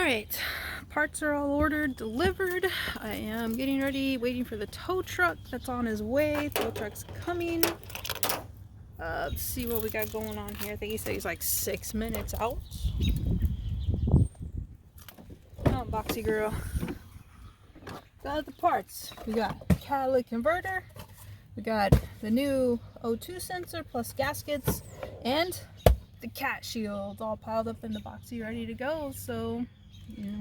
Alright, parts are all ordered, delivered. I am getting ready, waiting for the tow truck that's on his way. Tow truck's coming. Let's see what we got going on here. I think he said he's like 6 minutes out. Oh, Boxy girl. Got the parts. We got catalytic converter. We got the new O2 sensor plus gaskets and the cat shields all piled up in the Boxy ready to go. So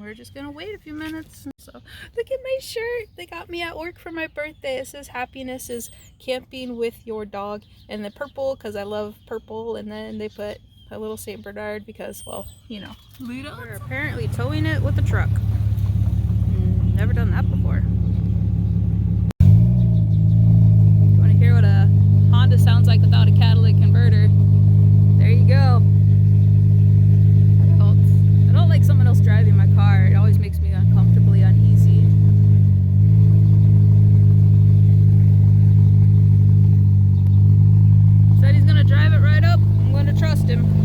we're just gonna wait a few minutes. So look at my shirt they got me at work for my birthday. It says happiness is camping with your dog, and the purple because I love purple, and then they put a little Saint Bernard because, well, you know, we're apparently towing it with a truck. Never done that before. You want to hear what a Honda sounds like without a catalytic converter? There you go. I don't like someone else driving my car. It always makes me uncomfortably uneasy. Said he's gonna drive it right up. I'm gonna trust him.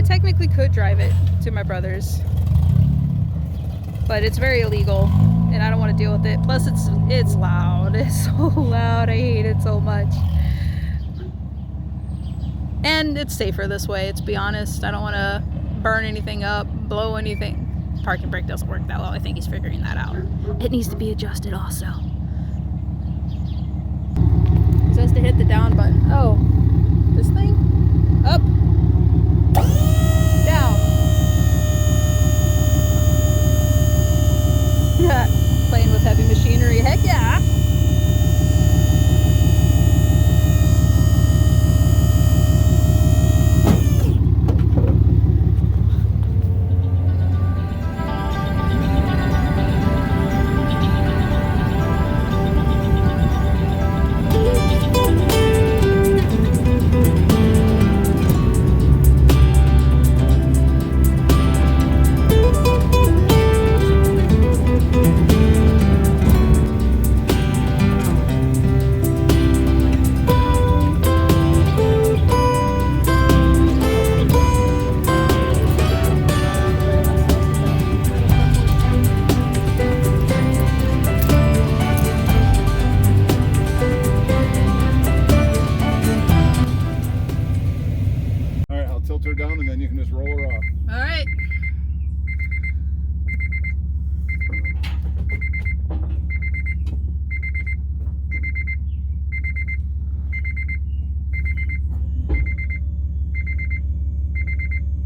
Technically could drive it to my brother's, but it's very illegal and I don't want to deal with it. Plus it's loud. It's so loud. I hate it so much. And it's safer this way, let's be honest. I don't want to burn anything up, blow anything. Parking brake doesn't work that well. I think he's figuring that out. It needs to be adjusted also. It says to hit the down button. Oh, this thing? Up. Down. Playing with heavy machinery. Heck yeah. Tilt her down and then you can just roll her off. All right.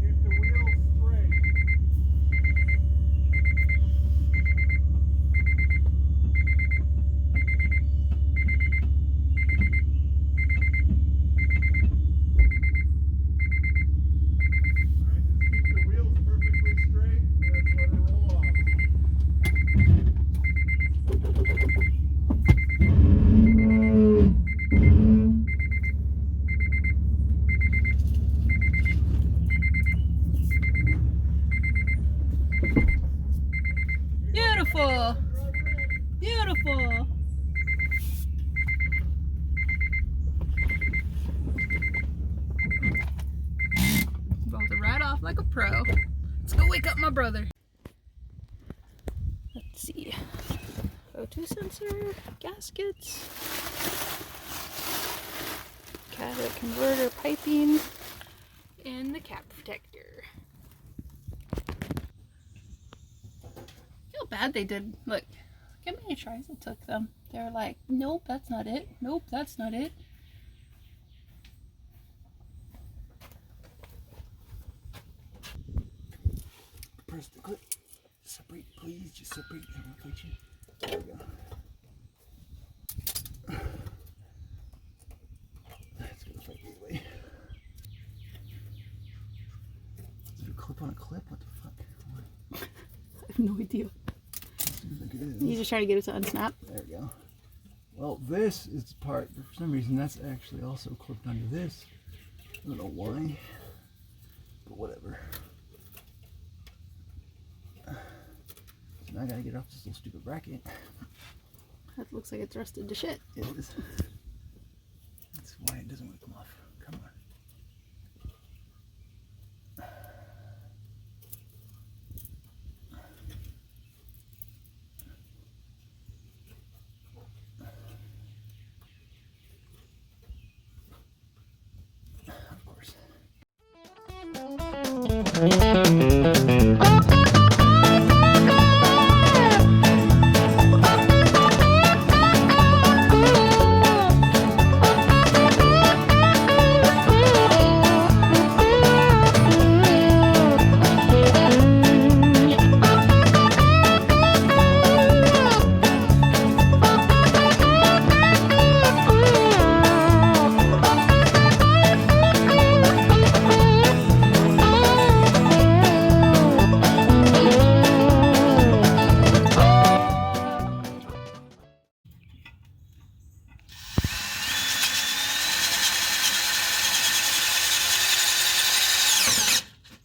Keep the wheels straight. Beautiful. Beautiful. About to ride off like a pro. Let's go wake up my brother. Let's see. O2 sensor, gaskets, catalytic converter piping, and the cap protector. Feel bad they did. Look how many tries it took them. They're like, nope, that's not it. Nope, that's not it. Press the clip. Separate, please. Just separate and rotate you. There we go. That's gonna fight me away. Is there a clip on a clip? What the fuck? have no idea. You just try to get it to unsnap. There we go. Well, this is the part, for some reason, that's actually also clipped onto this. I don't know why, but whatever. So now I gotta get off this little stupid bracket. That looks like it's rusted to shit. It is. That's why it doesn't want to come off. Come on. Of course.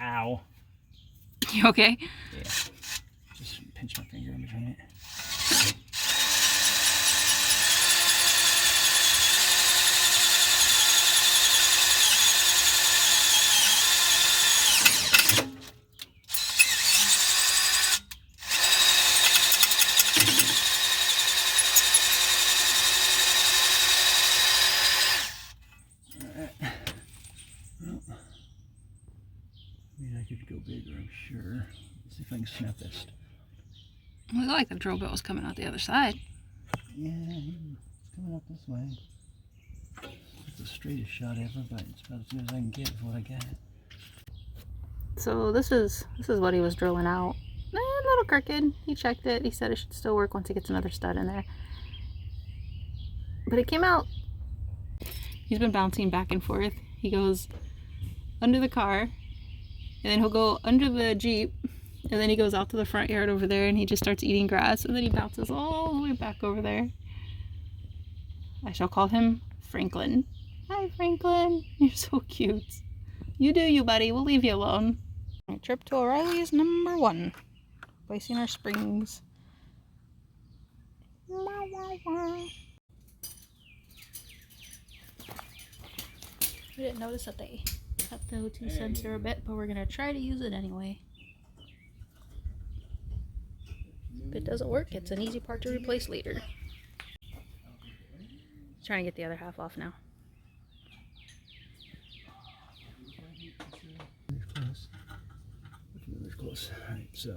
Ow. You okay? Yeah. Just pinch my finger in between it. I could go bigger, I'm sure. Let's see if I can snap that. It looked like the drill bit was coming out the other side. Yeah, it's coming up this way. It's the straightest shot ever, but it's about as good as I can get with what I got. So this is what he was drilling out. A little crooked. He checked it. He said it should still work once he gets another stud in there. But it came out. He's been bouncing back and forth. He goes under the car, and then he'll go under the Jeep, and then he goes out to the front yard over there and he just starts eating grass, and then he bounces all the way back over there. I shall call him Franklin. Hi, Franklin. You're so cute. You do you, buddy. We'll leave you alone. Trip to O'Reilly's number 1. Placing our springs. We didn't notice that they cut the O2 sensor a bit, but we're going to try to use it anyway. If it doesn't work, it's an easy part to replace later. Trying to get the other half off now. Close. Alright, so.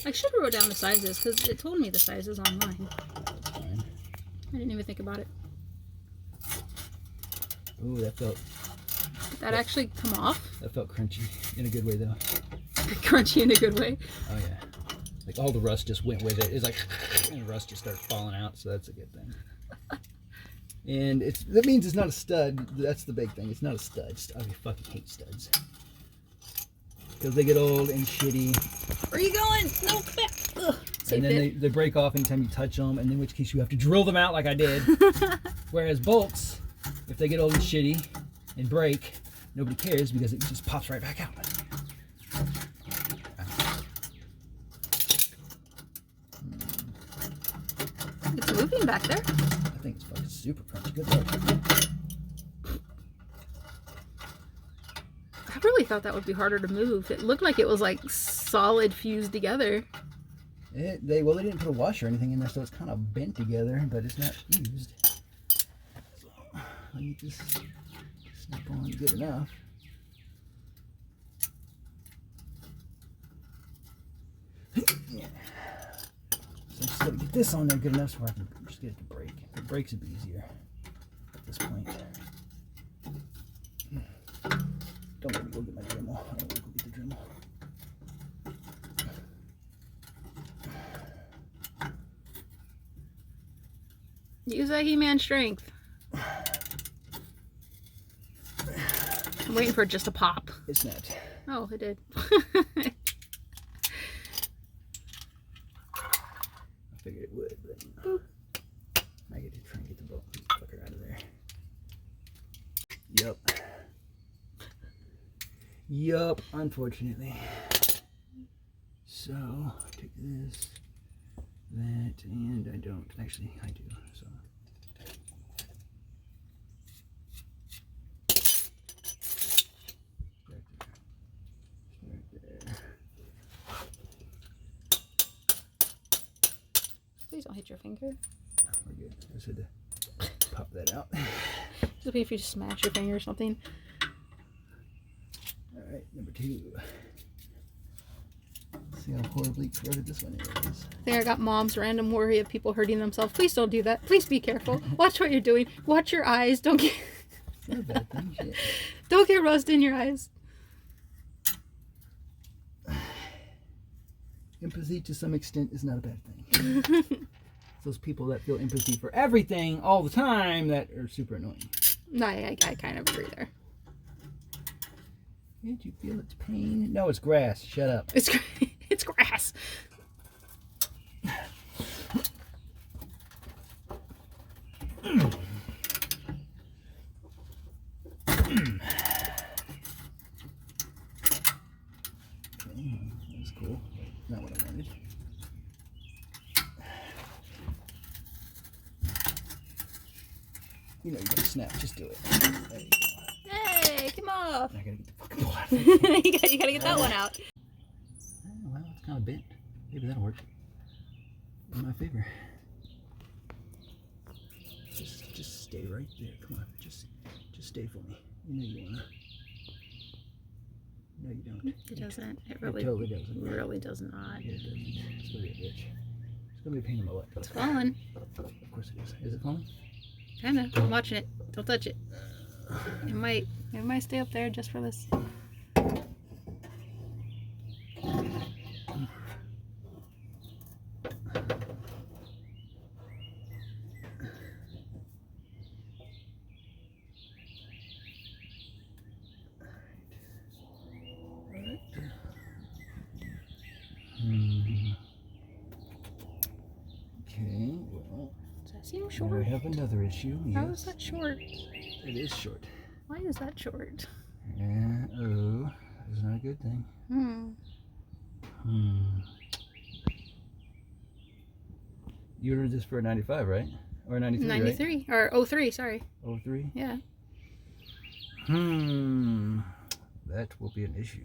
I should have wrote down the sizes because it told me the sizes online. That's fine. I didn't even think about it. Ooh, that felt. Did that actually come off? That felt crunchy in a good way, though. Crunchy in a good way. Oh yeah. Like all the rust just went with it. It's like, and the rust just started falling out, so that's a good thing. And that means it's not a stud. That's the big thing. It's not a stud. I fucking hate studs. Because they get old and shitty. Where are you going? No, come back. Ugh, and then they break off anytime you touch them, and in which case you have to drill them out like I did. Whereas bolts, if they get old and shitty and break, nobody cares because it just pops right back out. It's moving back there. I think it's fucking super crunchy. Good luck. I really thought that would be harder to move. It looked like it was like solid fused together. They didn't put a washer or anything in there, so it's kind of bent together, but it's not fused. So let me just snap on good enough. Yeah. So I just gotta get this on there good enough so I can just get it to break. If it breaks, it'd be easier at this point. Don't let me go get my Dremel. I don't want to go get the Dremel. Use that He-Man strength. I'm waiting for it just to pop. It's not. Oh, it did. Yup, unfortunately. So, take this, that, and I don't. Actually, I do. So. Right there. Please don't hit your finger. We're good. I just had to pop that out. Just wait for you to smash your finger or something. Alright, number 2. Let's see how horribly corroded this one is. I think I got mom's random worry of people hurting themselves. Please don't do that. Please be careful. Watch what you're doing. Watch your eyes. Don't get... It's not a bad thing. Shit. Don't get rust in your eyes. Empathy to some extent is not a bad thing. Those people that feel empathy for everything all the time that are super annoying. No, I kind of agree there. Did you feel its pain? No, it's grass. Shut up. It's grass. That's cool. Not what I wanted. You know you're gonna snap. Just do it. There you go. Hey, come off. I gotta get the fucking ball out of it. you gotta get that one out. Oh, well, it's kind of bent. Maybe that'll work. In my favor. Just stay right there. Come on. Just stay for me. You know you wanna. No, you don't. It doesn't. It Totally doesn't. really does not. Yeah, it doesn't. It's gonna be a bitch. It's gonna be a pain in my butt. It's falling. Of course it is. Is it falling? Kinda. I'm watching it. Don't touch it. It might stay up there just for this. Okay, well, Does that seem I short? have another issue. How Yes, is that short? it is short. Why is that short? Oh, that's not a good thing. You ordered this for a 95, right? Or a 93, 93 or 03, sorry. right? 03? Yeah. That will be an issue.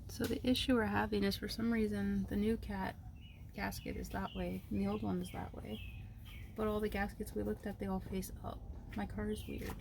So the issue we're having is for some reason the new cat gasket is that way and the old one is that way. But all the gaskets we looked at, they all face up. My car is weird.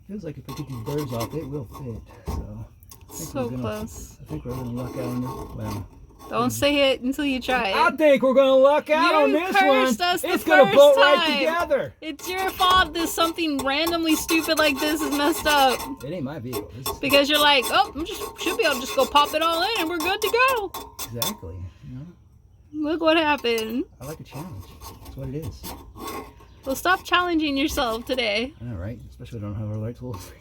Feels like if I get these burrs off, it will fit. So, So close. I think we're gonna luck out on this. Well, Don't say it until you try I it. think we're gonna luck out You on this one. cursed us the It's gonna first bolt right time. together. It's your fault that something randomly stupid like this is messed up. It ain't my vehicle. This is Because you're like, oh, should be able to just go pop it all in and we're good to go. exactly. You know, Look what happened. I like a challenge. That's what it is. Well, stop challenging yourself today. I know, right? Especially when I don't have our right tools.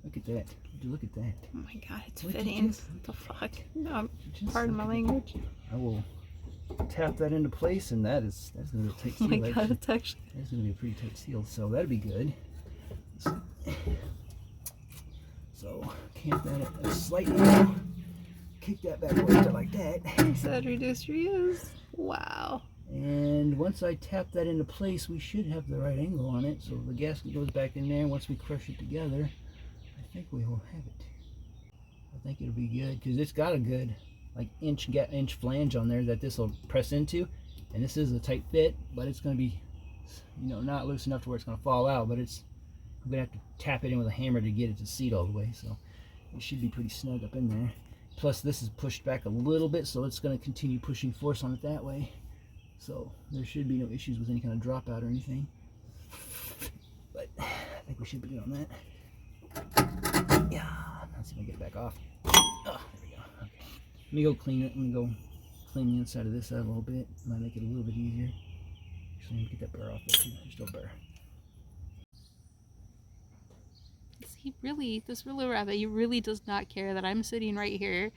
Look at that. Would you look at that? Oh my god, it's Look at fitting. this. What the fuck? No, Just pardon my look at language. that. I will tap that into place, and that's gonna be a tight Oh seal. my god, it's actually. That's gonna be a pretty tight seal, so that'd be good. So camp that at a slight angle. Kick that back over like that. I said reduce reuse. Wow. And once I tap that into place, we should have the right angle on it. So the gasket goes back in there. Once we crush it together, I think we will have it. I think it'll be good because it's got a good like inch flange on there that this will press into. And this is a tight fit, but it's going to be, you know, not loose enough to where it's going to fall out. But it's, I'm going to have to tap it in with a hammer to get it to seat all the way. So it should be pretty snug up in there. Plus this is pushed back a little bit, so it's going to continue pushing force on it that way. So there should be no issues with any kind of dropout or anything. But I think we should be good on that. Yeah, let's see if I can get it back off. Let me go clean it. Let me go clean the inside of this side a little bit. Might make it a little bit easier. Actually, let me get that burr off there too. There's no burr. This little rabbit, he really does not care that I'm sitting right here.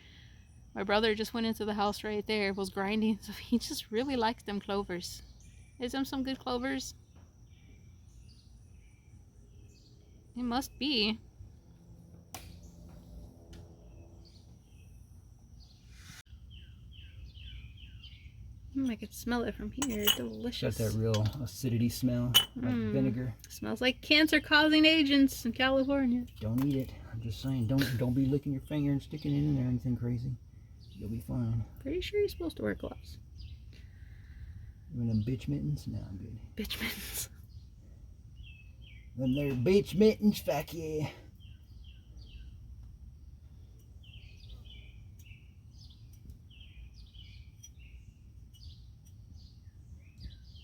My brother just went into the house right there, was grinding, so he just really likes them clovers. Is them some good clovers? It must be. I can smell it from here. Delicious. Got that real acidity smell, like vinegar. Smells like cancer-causing agents in California. Don't eat it. I'm just saying, don't be licking your finger and sticking it in there or anything crazy. You'll be fine. Pretty sure you're supposed to wear gloves. Even them bitch mittens? No, I'm good. Bitch mittens. Them there bitch mittens, fuck yeah.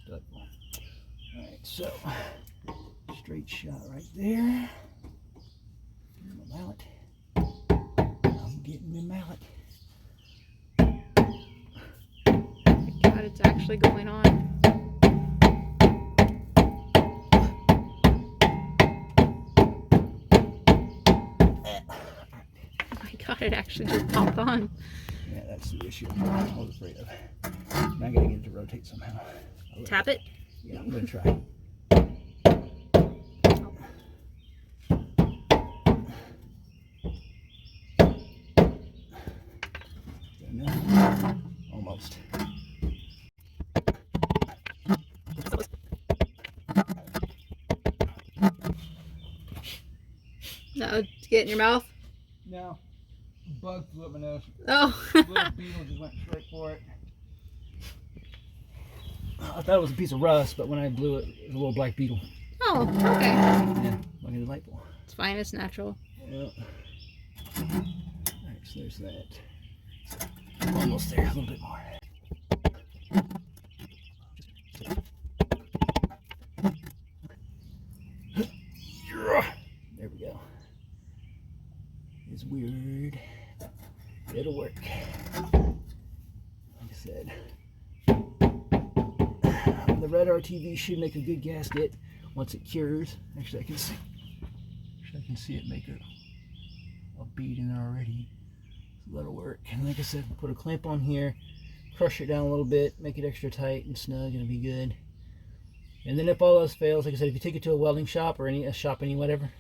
Delightful. Alright, so straight shot right there. My mallet. I'm getting the mallet. God, it's actually going on. Oh my God, it actually just popped on. Yeah, that's the issue I was afraid of. Now I gotta get it to rotate somehow. Tap it? Yeah, I'm gonna try. Almost. No, did you get in your mouth? No. A bug flew up my nose. Oh. A little beetle just went straight for it. I thought it was a piece of rust, but when I blew it, it was a little black beetle. Oh, okay. Yeah, like a delightful. It's fine, it's natural. Yeah. Alright, so there's that. Almost there, a little bit more. There we go. It's weird. It'll work. Like I said. The red RTV should make a good gasket once it cures. Actually, I can see it make a bead in there already. So that'll work. And like I said, put a clamp on here, crush it down a little bit, make it extra tight and snug, it'll be good. And then if all else fails, like I said, if you take it to a welding shop or a shop, whatever,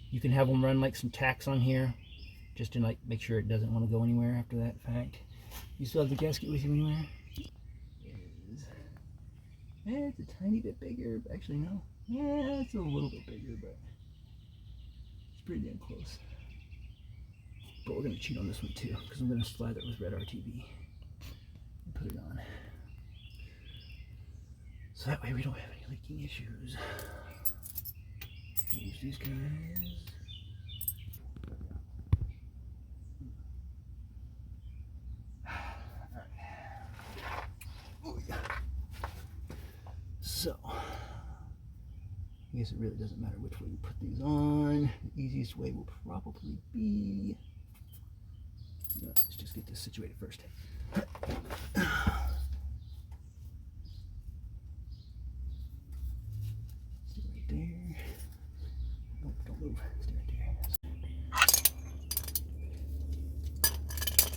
you can have them run like some tacks on here, just to like make sure it doesn't want to go anywhere after that fact. You still have the gasket with you anywhere? Yeah, it's a tiny bit bigger. Actually, no. Yeah, it's a little bit bigger, but it's pretty damn close. But we're going to cheat on this one too, because I'm going to slide it with red RTV and put it on. So that way we don't have any leaking issues. Use these guys. So, I guess it really doesn't matter which way you put these on. The easiest way will probably be... No, let's just get this situated first. Stay right there. Nope, don't move. Stay right there.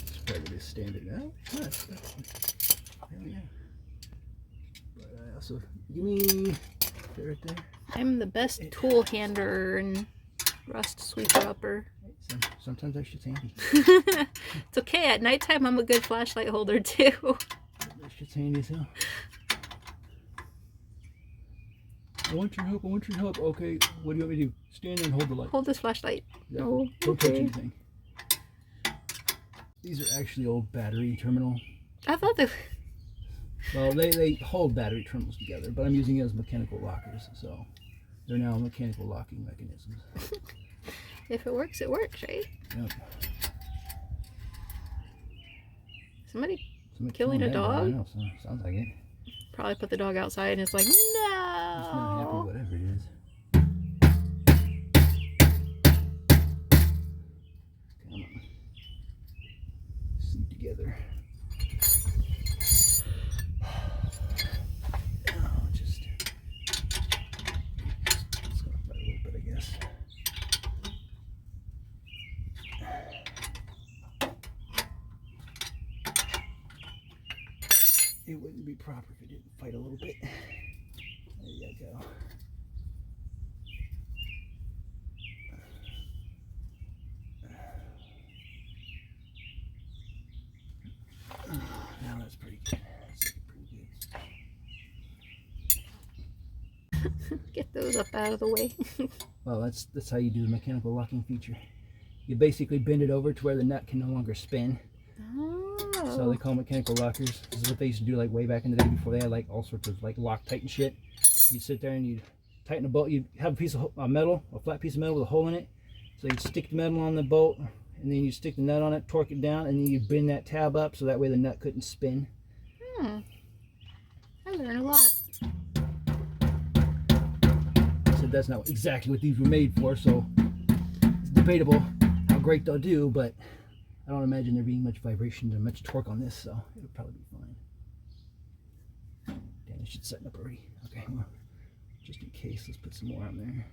It's probably just standard now. Nice. Hell yeah. So give me right there. I'm the best tool hander and rust sweeper upper. Sometimes that shit's handy. It's okay. At nighttime, I'm a good flashlight holder too. That shit's handy as hell. I want your help. I want your help. Okay, what do you want me to do? Stand there and hold the light. Hold this flashlight. Yeah. Oh, Don't touch okay. anything. These are actually old battery terminal. I thought they. Well, they hold battery terminals together, but I'm using it as mechanical lockers, so they're now mechanical locking mechanisms. If it works, right? Yep. Somebody killing a dog? I know, sounds like it. Probably put the dog outside and it's like, It's not happy, no. whatever it is. Come on. thing together. It wouldn't be proper if it didn't fight a little bit. There you go. Now that's pretty good. That's pretty good. Get those up out of the way. Well, that's how you do the mechanical locking feature. You basically bend it over to where the nut can no longer spin. So they call them mechanical lockers. This is what they used to do like way back in the day before they had like all sorts of like Loctite and shit. You'd sit there and you'd tighten a bolt. You'd have a piece of metal, a flat piece of metal with a hole in it. So you'd stick the metal on the bolt, and then you'd stick the nut on it, torque it down, and then you'd bend that tab up so that way the nut couldn't spin. I learned a lot. So that's not exactly what these were made for, so it's debatable how great they'll do, but I don't imagine there being much vibration or much torque on this, so it'll probably be fine. Damn, this should set up already. Okay, well, just in case, let's put some more on there.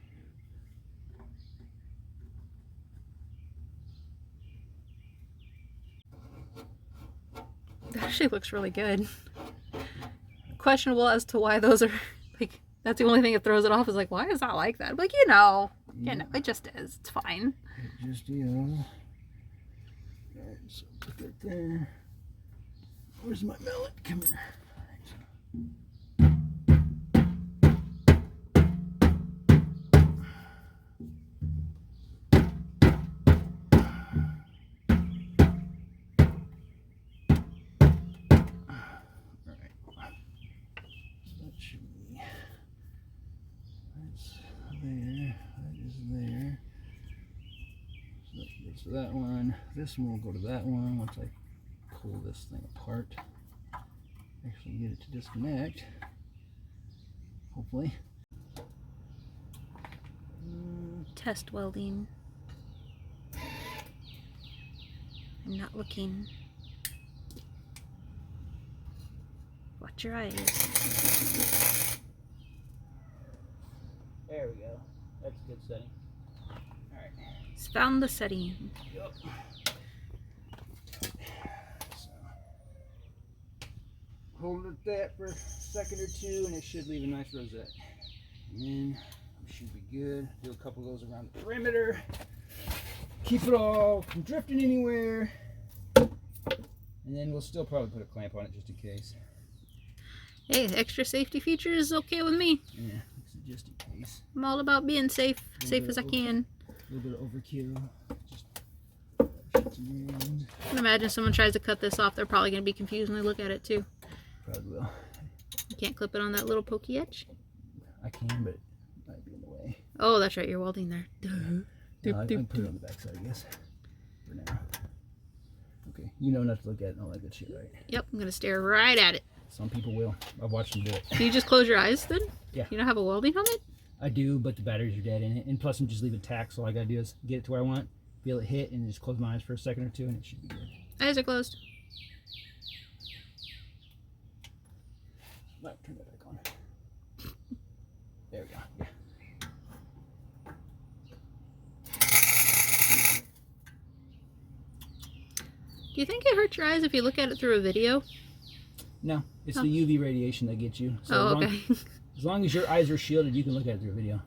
That actually looks really good. Questionable as to why those are, like, that's the only thing that throws it off is like, why is that like that? Like, you know, it just is. It's fine. It just is. Alright, so put that there. Where's my mallet? Come here. So that one, this one will go to that one once I pull this thing apart. Actually get it to disconnect, hopefully. Test welding. I'm not looking. Watch your eyes. There we go. That's a good setting. Alright. It's found the setting. Yep. So, hold it at that for a second or two and it should leave a nice rosette. And then we should be good. Do a couple of those around the perimeter. Keep it all from drifting anywhere. And then we'll still probably put a clamp on it just in case. Hey, extra safety feature is okay with me. Yeah, just in case. I'm all about being safe, safe as I can. A little bit of overkill. Just I can imagine someone tries to cut this off, they're probably going to be confused when they look at it too. Probably will. You can't clip it on that little pokey edge? I can, but it might be in the way. Oh, that's right, you're welding there. No, I can put it on the back side, I guess, for now. Okay, you know not to look at it and all that good shit, right? Yep, I'm going to stare right at it. Some people will. I've watched them do it. Do you just close your eyes then? Yeah. You don't have a welding helmet? I do, but the batteries are dead in it. And plus, I'm just leave it tacked, so all I gotta do is get it to where I want, feel it hit, and just close my eyes for a second or two, and it should be good. Eyes are closed. Might turn that back on. There we go. Yeah. Do you think it hurts your eyes if you look at it through a video? No, it's the UV radiation that gets you. So oh, okay. As long as your eyes are shielded, you can look at it through a video.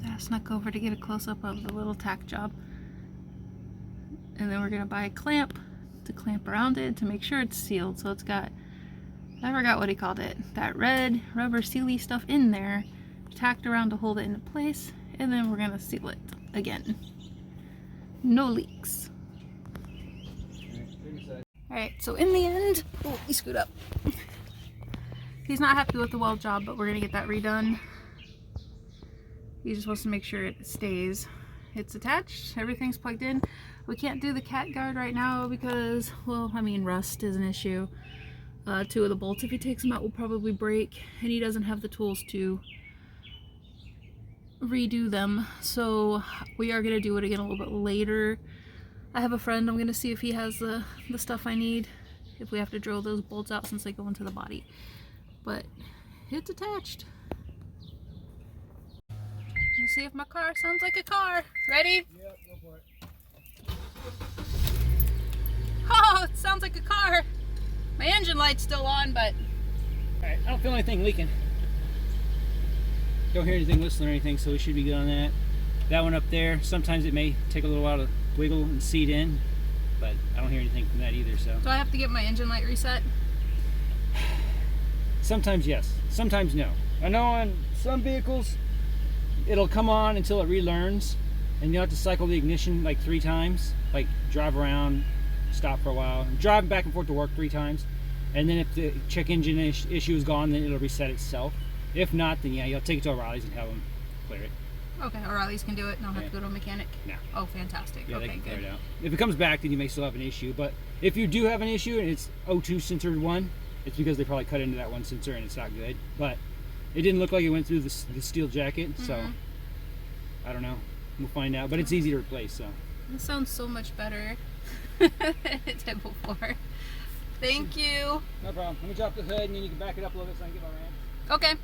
I snuck over to get a close-up of the little tack job. And then we're going to buy a clamp to clamp around it to make sure it's sealed. So it's got, I forgot what he called it, that red rubber sealy stuff in there, tacked around to hold it into place. And then we're going to seal it again. No leaks. Alright, so in the end, oh, he screwed up. He's not happy with the weld job, but we're going to get that redone. He just wants to make sure it stays. It's attached, everything's plugged in. We can't do the cat guard right now because, well, I mean, rust is an issue. 2 of the bolts, if he takes them out, will probably break, and he doesn't have the tools to redo them. So we are gonna do it again a little bit later. I have a friend, I'm gonna see if he has the stuff I need, if we have to drill those bolts out since they go into the body. But it's attached. Let's see if my car sounds like a car. Ready? Yep, go for it. Oh, it sounds like a car. My engine light's still on, but... Alright, I don't feel anything leaking. Don't hear anything whistling or anything, so we should be good on that. That one up there, sometimes it may take a little while to wiggle and seat in, but I don't hear anything from that either, so. Do I have to get my engine light reset? Sometimes yes, sometimes no. I know on some vehicles, it'll come on until it relearns, and you'll have to cycle the ignition like 3 times, like drive around, stop for a while, drive back and forth to work 3 times, and then if the check engine issue is gone, then it'll reset itself. If not, then yeah, you'll take it to O'Reilly's and have them clear it. Okay, O'Reilly's can do it, and I'll have to go to a mechanic? No. Oh, fantastic. Yeah, okay, they can good. clear it out. If it comes back, then you may still have an issue, but if you do have an issue and it's O2 sensor 1, it's because they probably cut into that one sensor and it's not good. But it didn't look like it went through the steel jacket, so I don't know. We'll find out, but it's easy to replace, so. This sounds so much better than it did before. Thank you. No problem. Let me drop the hood and then you can back it up a little bit so I can get my ramp. Okay.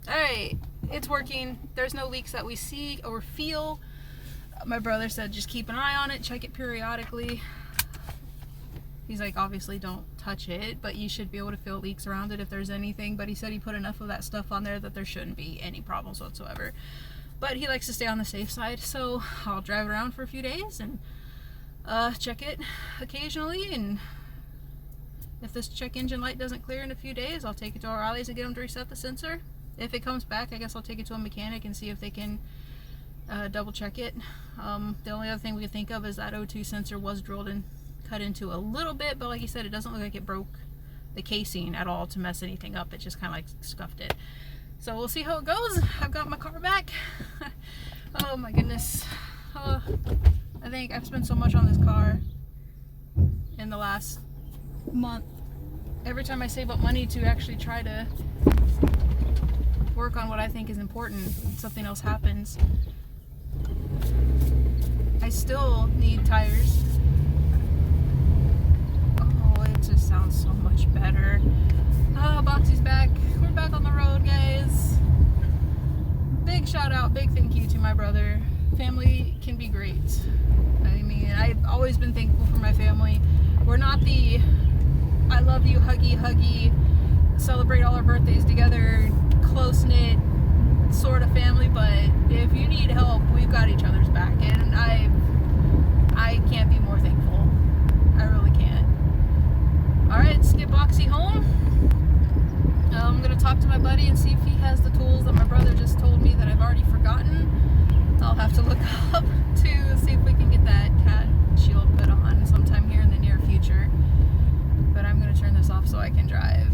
Alright, it's working. There's no leaks that we see or feel. My brother said just keep an eye on it, check it periodically. He's like, obviously don't touch it, but you should be able to feel leaks around it if there's anything. But he said he put enough of that stuff on there that there shouldn't be any problems whatsoever. But he likes to stay on the safe side, so I'll drive around for a few days and check it occasionally. And if this check engine light doesn't clear in a few days, I'll take it to O'Reilly's and get them to reset the sensor. If it comes back, I guess I'll take it to a mechanic and see if they can double check it. The only other thing we could think of is that O2 sensor was drilled and cut into a little bit, but like you said, it doesn't look like it broke the casing at all to mess anything up. It just kind of like scuffed it. So we'll see how it goes. I've got my car back. Oh my goodness. I think I've spent so much on this car in the last month. Every time I save up money to actually try to work on what I think is important, something else happens. I still need tires. Oh, it just sounds so much better. Boxy's back. We're back on the road, guys. Big shout out, big thank you to my brother. Family can be great. I mean, I've always been thankful for my family. We're not the I love you, huggy, celebrate all our birthdays together, close-knit sort of family, but if you need help, we've got each other's back, and I can't be more thankful. I really can't. Alright, let's get Boxy home. I'm going to talk to my buddy and see if he has the tools that my brother just told me that I've already forgotten. I'll have to look up to see if we can get that cat shield put on sometime here in the near future. But I'm going to turn this off so I can drive.